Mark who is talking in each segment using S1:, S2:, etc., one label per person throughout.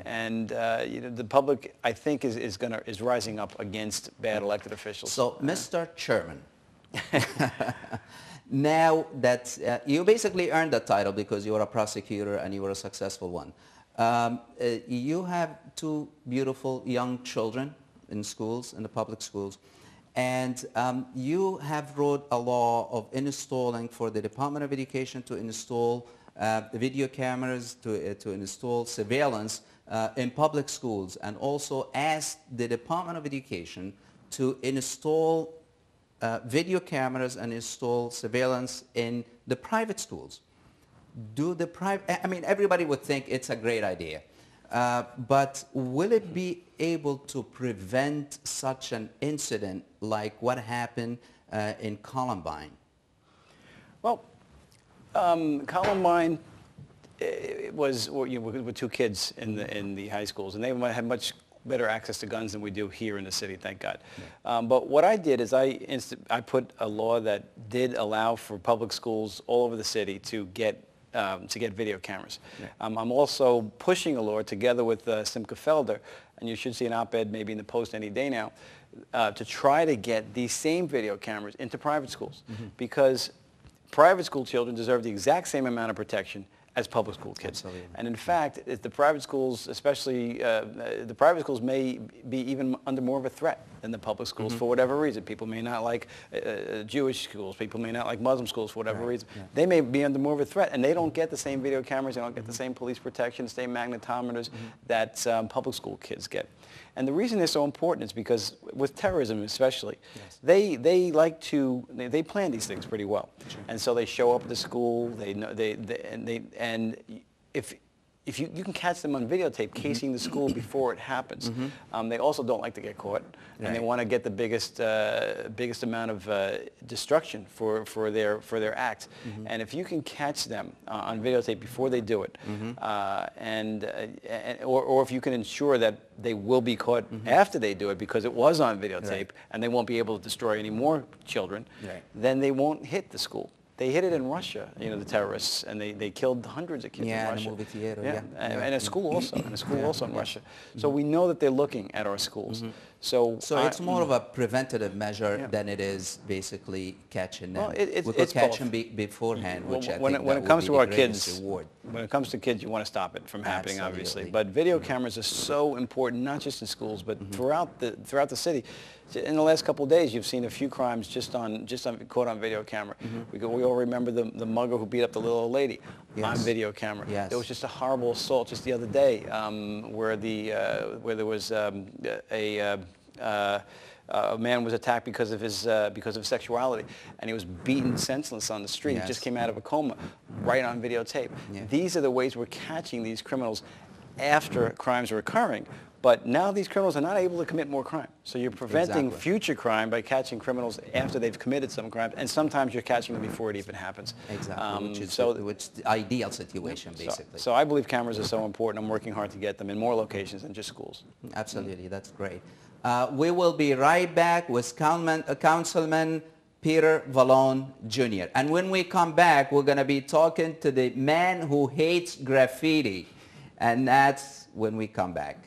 S1: And you know, the public, I think, is rising up against bad elected officials.
S2: So, Mr. Chairman, now that you basically earned that title because you were a prosecutor and you were a successful one. You have two beautiful young children in schools, in the public schools, and you have wrote a law of installing for the Department of Education to install video cameras, to install surveillance in public schools, and also asked the Department of Education to install video cameras and install surveillance in the private schools. I mean, everybody would think it's a great idea, but will it be able to prevent such an incident like what happened in Columbine?
S1: Well, Columbine was with two kids in the high schools, and they had much better access to guns than we do here in the city, thank God.
S2: Yeah.
S1: But what I did is I put a law that did allow for public schools all over the city to get video cameras.
S2: Yeah.
S1: I'm also pushing a law together with Simca Felder, and you should see an op-ed maybe in the Post any day now, to try to get these same video cameras into private schools, because private school children deserve the exact same amount of protection as public school kids.
S2: Absolutely.
S1: And in fact, the private schools, especially the private schools, may be even under more of a threat than the public schools for whatever reason. People may not like Jewish schools. People may not like Muslim schools for whatever reason. Yeah. They may be under more of a threat, and they don't get the same video cameras. They don't get the same police protection, same magnetometers that public school kids get. And the reason they're so important is because with terrorism especially, they plan these things pretty well. Sure. And so they show up at the school, and if you can catch them on videotape casing the school before it happens. They also don't like to get caught, and they want to get the biggest amount of destruction for their acts. And if you can catch them on videotape before they do it, or if you can ensure that they will be caught after they do it because it was on videotape, and they won't be able to destroy any more children, then they won't hit the school. They hit it in Russia, you know, the terrorists, and they killed hundreds of kids in Russia.
S2: In the movie theater,
S1: And a school also, in Russia. So we know that they're looking at our schools. So
S2: it's more of a preventative measure than it is basically catching them.
S1: Well,
S2: we could catch them beforehand, which I think
S1: when it comes to our kids,
S2: reward.
S1: When it comes to kids, you want to stop it from happening, obviously. But video cameras are so important, not just in schools, but throughout the city. In the last couple of days, you've seen a few crimes just on caught on video camera. We all remember the mugger who beat up the little old lady on video camera. There was just a horrible assault just the other day where there was a man was attacked because of sexuality, and he was beaten senseless on the street. He just came out of a coma, right on videotape. These are the ways we're catching these criminals after crimes are occurring. But now these criminals are not able to commit more crime. So you're preventing future crime by catching criminals after they've committed some crime, and sometimes you're catching them before it even happens.
S2: Exactly, which is the ideal situation, basically.
S1: So I believe cameras are so important. I'm working hard to get them in more locations than just schools.
S2: Absolutely, that's great. We will be right back with Councilman Peter Vallone, Jr. And when we come back, we're going to be talking to the man who hates graffiti. And that's when we come back.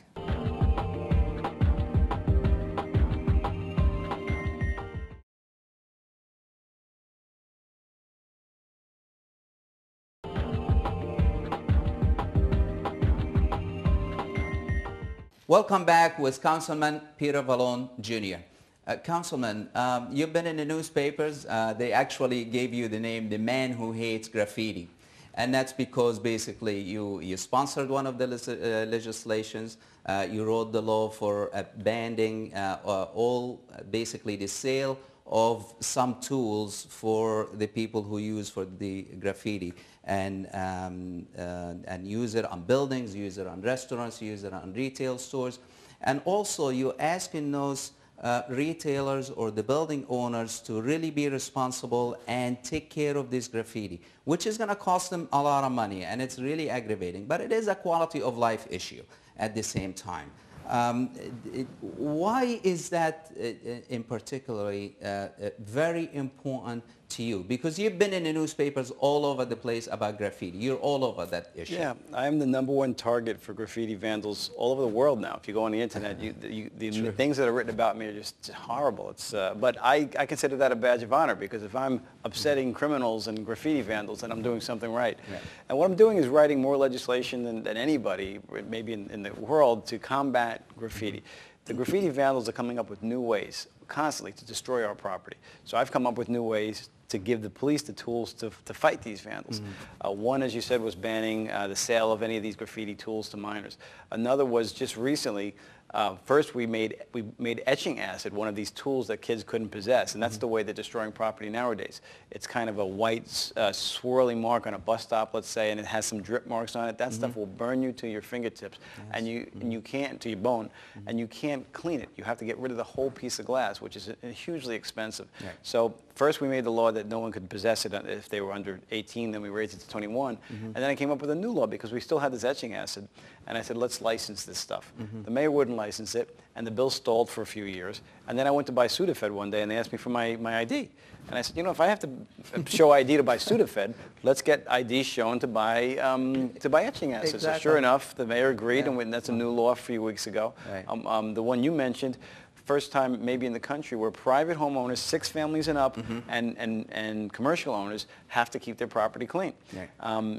S2: Welcome back with Councilman Peter Vallone, Jr. Councilman, you've been in the newspapers. They actually gave you the name, the man who hates graffiti. And that's because basically you sponsored one of the legislations. You wrote the law for banning basically the sale of some tools for the people who use for the graffiti, and use it on buildings, use it on restaurants, use it on retail stores. And also you're asking those retailers or the building owners to really be responsible and take care of this graffiti, which is going to cost them a lot of money, and it's really aggravating. But it is a quality of life issue at the same time. Why is that in particularly very important to you? Because you've been in the newspapers all over the place about graffiti. You're all over that issue.
S1: Yeah, I'm the #1 target for graffiti vandals all over the world now. If you go on the internet, the things that are written about me are just horrible. But I consider that a badge of honor, because if I'm upsetting criminals and graffiti vandals, then I'm doing something right.
S2: Yeah.
S1: And what I'm doing is writing more legislation than anybody, maybe in the world, to combat graffiti. The graffiti vandals are coming up with new ways constantly to destroy our property. So I've come up with new ways to give the police the tools to fight these vandals. One, as you said, was banning the sale of any of these graffiti tools to minors. Another was just recently, first we made etching acid one of these tools that kids couldn't possess, and that's the way they're destroying property nowadays. It's kind of a white swirling mark on a bus stop, let's say, and it has some drip marks on it. That stuff will burn you to your fingertips, and you can't, to your bone, and you can't clean it. You have to get rid of the whole piece of glass, which is hugely expensive. Right. So first we made the law that no one could possess it if they were under 18, then we raised it to 21, and then I came up with a new law because we still had this etching acid, and I said, let's license this stuff. The mayor wouldn't license it, and the bill stalled for a few years, and then I went to buy Sudafed one day, and they asked me for my ID. And I said, you know, if I have to show ID to buy Sudafed, let's get ID shown to buy etching acid. Exactly. So sure enough, the mayor agreed, and that's a new law a few weeks ago. Right. The one you mentioned, first time maybe in the country where private homeowners, 6 families and up, and commercial owners have to keep their property clean. Right.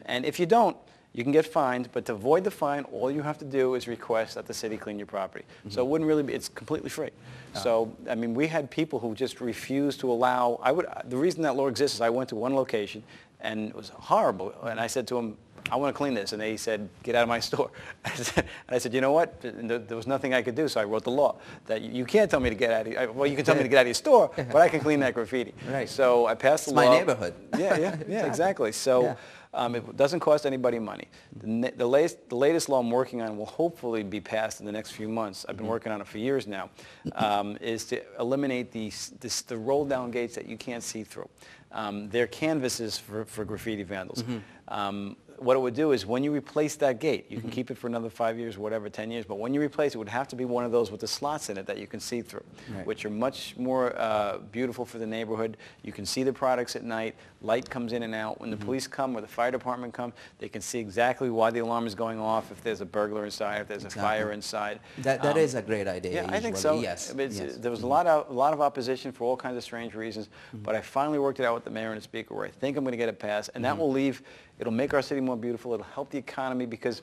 S1: And if you don't, you can get fined, but to avoid the fine, all you have to do is request that the city clean your property. So it wouldn't really be, it's completely free. So, I mean, we had people who just refused to allow, the reason that law exists is I went to one location, and it was horrible, and I said to them, I want to clean this, and they said, get out of my store. And I said, you know what? There was nothing I could do, so I wrote the law that you can't tell me to get out of, well, you can tell me to get out of your store, but I can clean that graffiti. Right. So I passed the law.
S2: It's my neighborhood.
S1: Yeah, exactly. So it doesn't cost anybody money. The latest law I'm working on will hopefully be passed in the next few months. I've been working on it for years now, is to eliminate the roll-down gates that you can't see through. They're canvases for graffiti vandals. What it would do is when you replace that gate, you can keep it for another 5 years, whatever, 10 years, but when you replace it, it would have to be one of those with the slots in it that you can see through, which are much more beautiful for the neighborhood. You can see the products at night. Light comes in and out. When the police come or the fire department come, they can see exactly why the alarm is going off, if there's a burglar inside, if there's a fire inside.
S2: That is a great idea.
S1: Yeah, I think so.
S2: Yes.
S1: There was a lot of opposition for all kinds of strange reasons, but I finally worked it out with the mayor and the speaker where I think I'm going to get it passed, and that will leave, it'll make our city more beautiful. It'll help the economy, because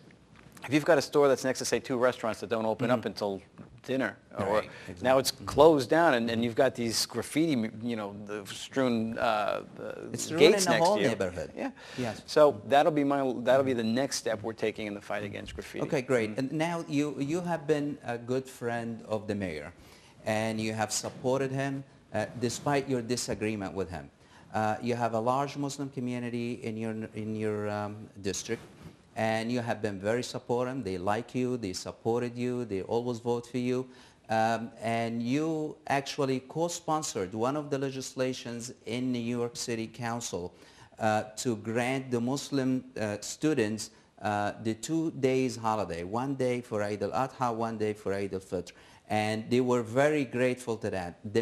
S1: if you've got a store that's next to, say, 2 restaurants that don't open up until dinner, or now it's closed down, and you've got these graffiti, you know, the strewn gates
S2: in the
S1: next
S2: whole
S1: to you.
S2: Neighborhood.
S1: Yeah.
S2: Yes.
S1: So that'll be the next step we're taking in the fight against graffiti.
S2: Okay, great. And now you have been a good friend of the mayor, and you have supported him despite your disagreement with him. You have a large Muslim community in your district, and you have been very supportive. They like you, they supported you, they always vote for you. And you actually co-sponsored one of the legislations in New York City Council to grant the Muslim students the 2 days holiday, 1 day for Eid al-Adha, 1 day for Eid al-Fitr. And they were very grateful to that.